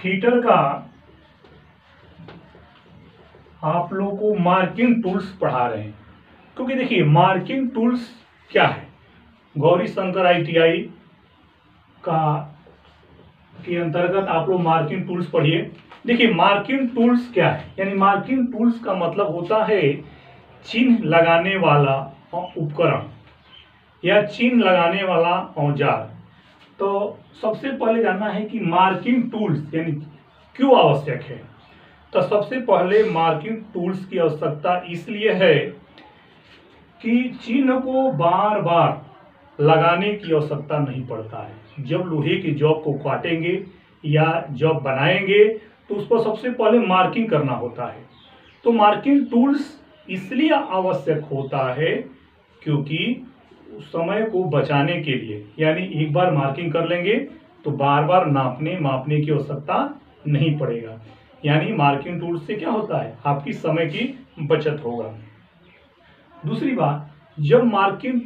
Theta का आप लोगों को मार्किंग टूल्स पढ़ा रहे हैं, क्योंकि देखिए मार्किंग टूल्स क्या है। गौरी शंकर ITI का के अंतर्गत आप लोग मार्किंग टूल्स पढ़िए। देखिए मार्किंग टूल्स क्या है, यानी मार्किंग टूल्स का मतलब होता है चिन्ह लगाने वाला उपकरण या चिन्ह लगाने वाला औजार। तो सबसे पहले जानना है कि मार्किंग टूल्स यानी क्यों आवश्यक है। तो सबसे पहले मार्किंग टूल्स की आवश्यकता इसलिए है कि चिन्ह को बार बार लगाने की आवश्यकता नहीं पड़ता है। जब लोहे के जॉब को काटेंगे या जॉब बनाएंगे तो उस पर सबसे पहले मार्किंग करना होता है। तो मार्किंग टूल्स इसलिए आवश्यक होता है क्योंकि समय को बचाने के लिए, यानी एक बार मार्किंग कर लेंगे तो बार बार मापने की आवश्यकता नहीं पड़ेगा। यानी मार्किंग टूल्स से क्या होता है, आपकी समय की बचत होगा। दूसरी बात, जब मार्किंग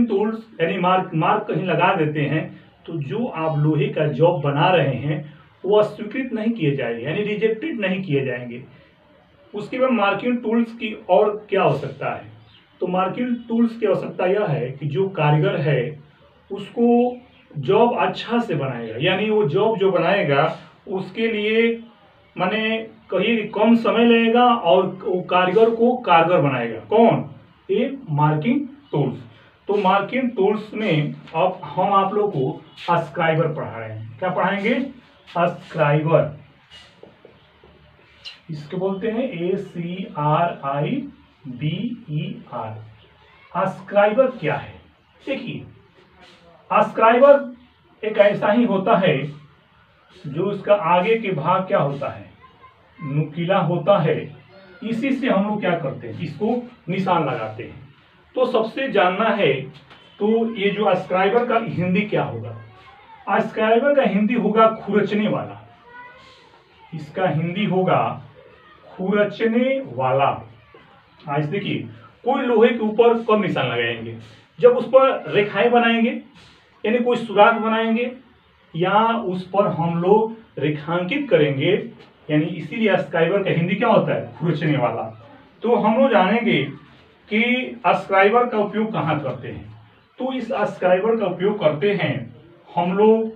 टूल्स यानी मार्क कहीं लगा देते हैं तो जो आप लोहे का जॉब बना रहे हैं वो अस्वीकृत नहीं किए जाएंगे, यानी रिजेक्टेड नहीं किए जाएंगे। उसके बाद मार्किंग टूल्स की और क्या आवश्यकता है, तो मार्किंग टूल्स की आवश्यकता यह है कि जो कारीगर है उसको जॉब अच्छा से बनाएगा, यानी वो जॉब जो बनाएगा उसके लिए माने कहीं कम समय लगेगा और वो कारीगर को कारगर बनाएगा। कौन? ये मार्किंग टूल्स। तो मार्किंग टूल्स में अब हम आप लोग को स्क्राइबर पढ़ा रहे हैं। क्या पढ़ाएंगे? स्क्राइबर, इसको बोलते हैं ACRIBER। स्क्राइबर क्या है? देखिए स्क्राइबर एक ऐसा ही होता है जो इसका आगे के भाग क्या होता है, नुकीला होता है। इसी से हम लोग क्या करते हैं, इसको निशान लगाते हैं। तो सबसे जानना है तो ये जो स्क्राइबर का हिंदी क्या होगा। स्क्राइबर का हिंदी होगा खुरचने वाला। इसका हिंदी होगा खुरचने वाला। आज देखिए कोई लोहे के ऊपर कब निशान लगाएंगे, जब उस पर रेखाएं बनाएंगे, यानी कोई सुराख बनाएंगे या उस पर हम लोग रेखांकित करेंगे, यानी इसीलिए स्क्राइबर का हिंदी क्या होता है, खुरचने वाला। तो हम लोग जानेंगे कि स्क्राइबर का उपयोग कहाँ करते हैं। तो इस स्क्राइबर का उपयोग करते हैं हम लोग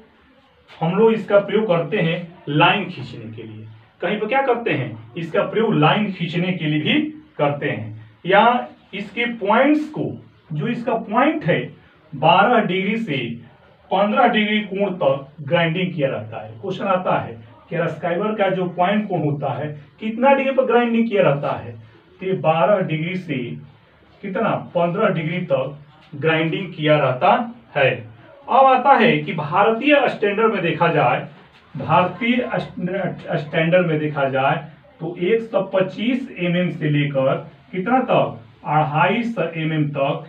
इसका प्रयोग करते हैं लाइन खींचने के लिए। कहीं पर क्या करते हैं, इसका प्रयोग लाइन खींचने के लिए भी करते हैं, या इसके पॉइंट्स को, जो इसका पॉइंट है 12 डिग्री से 15 डिग्री कोण तक ग्राइंडिंग किया रहता है। क्वेश्चन आता है कि स्क्राइबर का जो पॉइंट कोण होता है कितना डिग्री पर ग्राइंडिंग किया रहता है, तो 12 डिग्री से कितना 15 डिग्री तक ग्राइंडिंग किया रहता है। अब आता है कि भारतीय स्टैंडर्ड में देखा जाए, तो 125 mm से लेकर कितना तक 250 mm तक,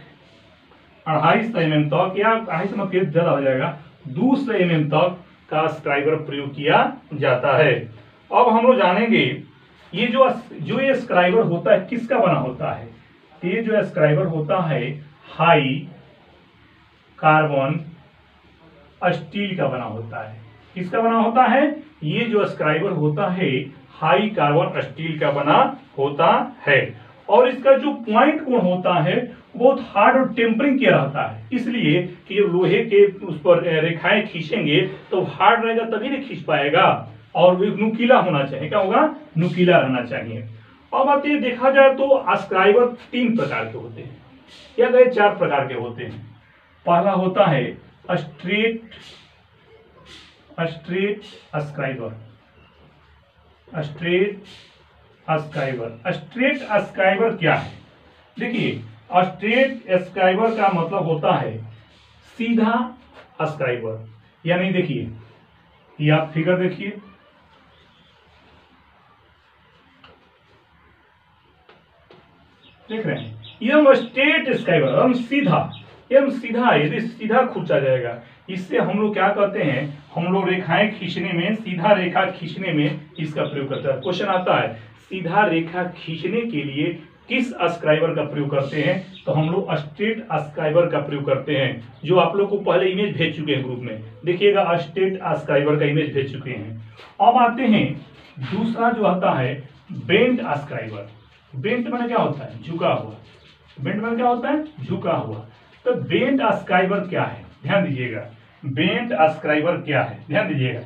250 mm तक, या 250 mm ज्यादा हो जाएगा, 200 mm तक का स्क्राइबर प्रयोग किया जाता है। अब हम लोग जानेंगे ये जो ये स्क्राइबर होता है किसका बना होता है। ये जो स्क्राइबर होता है हाई कार्बन स्टील का बना होता है। किसका बना होता है? ये जो स्क्राइबर होता है हाई कार्बन स्टील का बना होता है, और इसका जो पॉइंट कोण होता है बहुत हार्ड और टेम्परिंग किया रहता है, इसलिए कि जब लोहे के उस पर रेखाएं खींचेंगे तो हार्ड रहेगा तभी नहीं खींच पाएगा, और नुकीला होना चाहिए। क्या होगा? नुकीला रहना चाहिए। अब बात ये देखा जाए तो स्क्राइबर 3 प्रकार के होते हैं, या गए 4 प्रकार के होते हैं। पहला होता है स्ट्रेट स्क्राइबर। स्ट्रेट स्क्राइबर क्या है? देखिए स्ट्रेट स्क्राइबर का मतलब होता है सीधा स्क्राइबर, यानी देखिए ये आप फिगर देखिए, देख रहे हैं, ये हम स्ट्रेट स्क्राइबर, हम सीधा, यदि सीधा खींचा जाएगा, इससे हम लोग क्या करते हैं, हम लोग रेखाएं खींचने में, सीधा रेखा खींचने में इसका प्रयोग करते हैं। क्वेश्चन आता है सीधा रेखा खींचने के लिए किस अस्क्राइबर का प्रयोग करते हैं, तो हम लोग स्टेट अस्क्राइबर का प्रयोग करते हैं, जो आप लोग को पहले इमेज भेज चुके हैं ग्रुप में, देखिएगा स्टेट अस्क्राइबर का इमेज भेज चुके हैं। अब आते हैं दूसरा जो आता है बेंट अस्क्राइबर। बेंट माने क्या होता है, झुका हुआ। बेंट माने क्या होता है, झुका हुआ। तो बेंट अस्क्राइबर क्या है, ध्यान दीजिएगा। बेंट अस्क्राइबर क्या है, ध्यान दीजिएगा।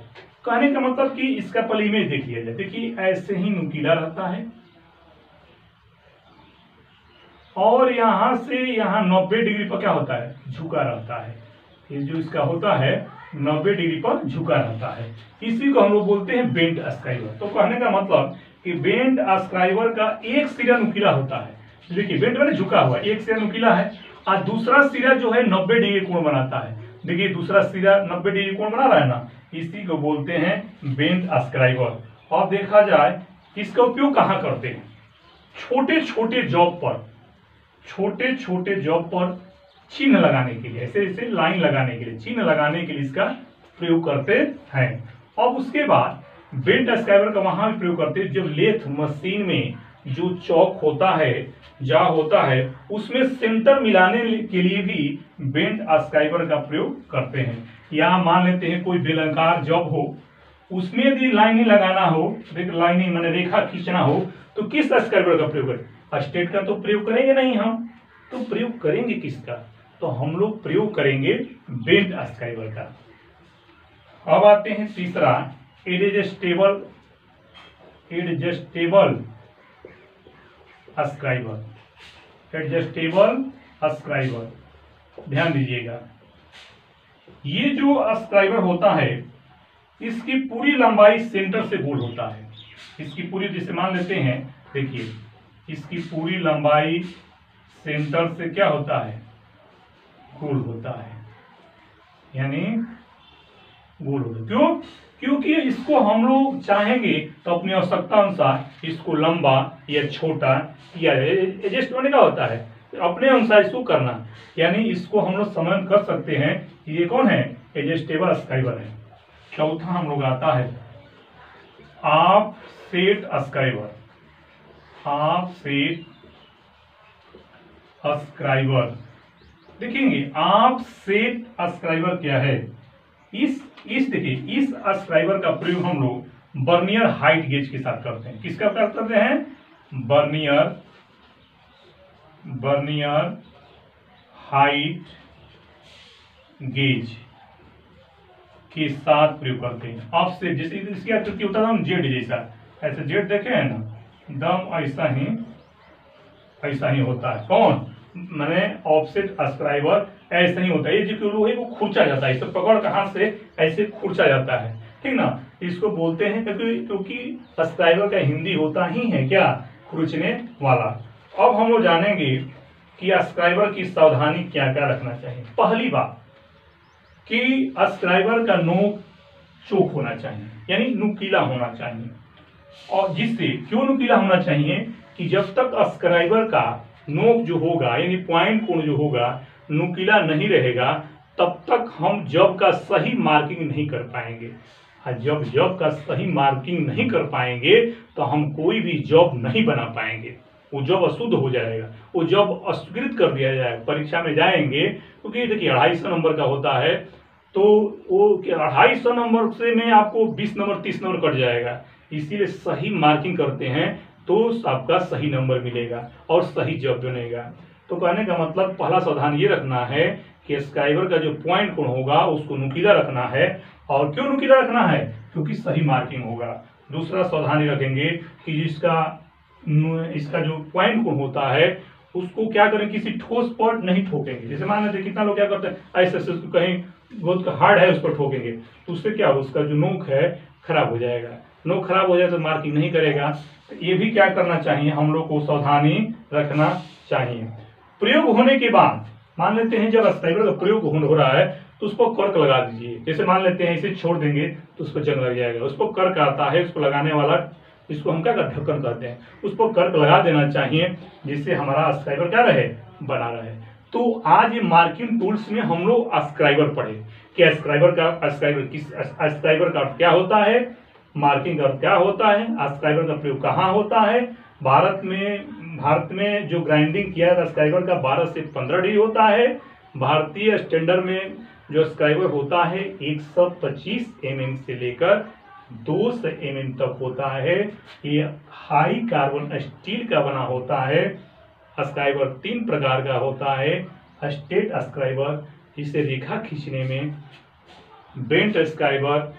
कहने का मतलब कि इसका पहले इमेज देख लिया जाए। देखिए ऐसे ही नुकीला रहता है और यहां से यहां 90 डिग्री पर क्या होता है, झुका रहता है। ये जो इसका होता है 90 डिग्री पर झुका रहता है, इसी को हम लोग बोलते हैं बेंट अस्क्राइबर। तो कहने का मतलब कि बेंट अस्क्राइबर का एक सिरा नुकीला होता है। देखिए बेंट माने झुका हुआ, एक सिरा नुकीला है और दूसरा सिरा जो है 90 डिग्री कोण बनाता है। देखिए दूसरा सिरा 90 डिग्री कोण बना रहा है ना, इसी को बोलते हैं बेंट अस्क्राइबर। और देखा जाए इसका उपयोग कहाँ करते हैं, छोटे छोटे जॉब पर, छोटे छोटे जॉब पर चिन्ह लगाने के लिए, ऐसे ऐसे लाइन लगाने के लिए, चिन्ह लगाने के लिए इसका प्रयोग करते हैं। अब उसके बाद बेंट अस्क्राइबर का वहां भी प्रयोग करते हैं जब लेथ मशीन में जो चौक होता है, जा होता है, उसमें सेंटर मिलाने के लिए भी बेंट अस्क्राइबर का प्रयोग करते हैं। यहाँ मान लेते हैं कोई बेलनाकार जॉब हो, उसमें यदि लाइनिंग लगाना हो, लाइनिंग माने रेखा खींचना हो, तो किस अस्क्राइबर का प्रयोग करें, स्टेट का तो प्रयोग करेंगे नहीं हम, तो प्रयोग करेंगे किसका, तो हम लोग प्रयोग करेंगे बेंट अस्क्राइबर का। अब आते हैं तीसरा एडजस्टेबल अस्क्राइबर। एडजस्टेबल अस्क्राइबर, ध्यान दीजिएगा। ये जो अस्क्राइबर होता है इसकी पूरी लंबाई सेंटर से गोल होता है। इसकी पूरी, जैसे मान लेते हैं, देखिए इसकी पूरी लंबाई सेंटर से क्या होता है, गोल होता है, यानी गोल होता है। क्यों, क्योंकि इसको हम लोग चाहेंगे तो अपनी आवश्यकता अनुसार इसको लंबा या छोटा या एडजस्ट होने का होता है, अपने अनुसार इसको करना, यानी इसको हम लोग समझ कर सकते हैं। ये कौन है, एडजस्टेबल अस्क्राइबर है। चौथा हम लोग आता है ऑफसेट अस्क्राइबर। ऑफसेट अस्क्राइबर, देखेंगे ऑफसेट अस्क्राइबर क्या है। इस देखिए इस अस्क्राइबर का प्रयोग हम लोग बर्नियर हाइट गेज के साथ करते हैं। किसका प्रयोग करते हैं, बर्नियर हाइट गेज के साथ प्रयोग करते हैं। ऑफसेट, जैसे इसकी आकृति होता है जेड जैसा, ऐसे जेड देखे हैं ना, दम ऐसा ही होता है। कौन, मैंने ऑफसेट अस्क्राइबर ऐसा ही होता है। ये जो लोहे को खुरचा जाता है, इसे पकड़ के हाथ से ऐसे खुरचा जाता है, ठीक ना, इसको बोलते हैं क्योंकि अस्क्राइबर का हिंदी होता ही है क्या, खुरचने वाला। अब हम लोग जानेंगे कि अस्क्राइबर की सावधानी क्या क्या रखना चाहिए। पहली बात कि अस्क्राइबर का नोक चोक होना चाहिए, यानी नुकीला होना चाहिए। और जिससे क्यों नुकीला होना चाहिए कि जब तक अस्क्राइबर का नोक जो होगा, यानी पॉइंट कोण जो होगा, नुकीला नहीं रहेगा, तब तक हम जब का सही मार्किंग नहीं कर पाएंगे। जब का सही मार्किंग नहीं कर पाएंगे तो हम कोई भी जॉब नहीं बना पाएंगे, वो जॉब अशुद्ध हो जाएगा, वो जॉब अस्वीकृत कर दिया जाएगा। परीक्षा में जाएंगे क्योंकि देखिए 250 नंबर का होता है, तो वो 250 नंबर से में आपको 20 नंबर 30 नंबर कट जाएगा। इसीलिए सही मार्किंग करते हैं तो आपका सही नंबर मिलेगा और सही जॉब बनेगा। तो कहने का मतलब पहला सावधान ये रखना है कि अस्क्राइबर का जो पॉइंट कोण होगा उसको नुकीला रखना है। और क्यों नुकीला रखना है, क्योंकि सही मार्किंग होगा। दूसरा सावधानी रखेंगे कि इसका जो पॉइंट कोण होता है उसको क्या करें, किसी ठोस पर नहीं ठोकेंगे। जैसे मान लेते कितना लोग क्या करते हैं, ऐसे कहीं बहुत हार्ड है उस पर ठोकेंगे, तो उससे क्या हो, उसका जो नोक है खराब हो जाएगा। नोक खराब हो जाए तो मार्किंग नहीं करेगा। तो ये भी क्या करना चाहिए, हम लोग को सावधानी रखना चाहिए। प्रयोग होने के बाद मान लेते हैं जब अस्क्राइबर का प्रयोग हो रहा है तो उस पर कर्क लगा दीजिए। जैसे मान लेते हैं इसे छोड़ देंगे तो उस पर जंग लग जाएगा, उस पर कर्क आता है, उसको लगाने वाला, इसको हम क्या ढक्कन कहते हैं, उस पर कर्क लगा देना चाहिए जिससे हमारा अस्क्राइबर क्या रहे, बना रहे। तो आज ये मार्किंग टूल्स में हम लोग अस्क्राइबर पढ़े कि अस्क्राइबर का क्या होता है, मार्किंग का क्या होता है, अस्क्राइबर का प्रयोग कहाँ होता है, भारत में जो ग्राइंडिंग किया जाता है स्क्राइबर का 12 से 15 डिग्री होता है। भारतीय स्टैंडर्ड में जो स्क्राइबर होता है 125 mm से लेकर 200 mm तक होता है। ये हाई कार्बन स्टील का बना होता है। स्क्राइबर 3 प्रकार का होता है। स्ट्रेट स्क्राइबर, इसे रेखा खींचने में, बेंट स्क्राइबर,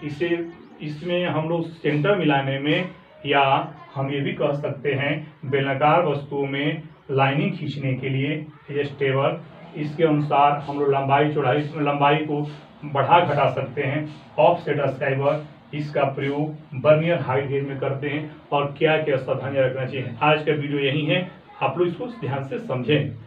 इसमें हम लोग सेंटर मिलाने में, या हम ये भी कह सकते हैं बेलनाकार वस्तुओं में लाइनिंग खींचने के लिए ये स्टेबल, इसके अनुसार हम लोग लंबाई को बढ़ा घटा सकते हैं। ऑफसेट स्क्राइबर, इसका प्रयोग बर्नियर हाइट गेज में करते हैं। और क्या क्या सावधानियां रखना चाहिए। आज का वीडियो यही है, आप लोग इसको ध्यान से समझें।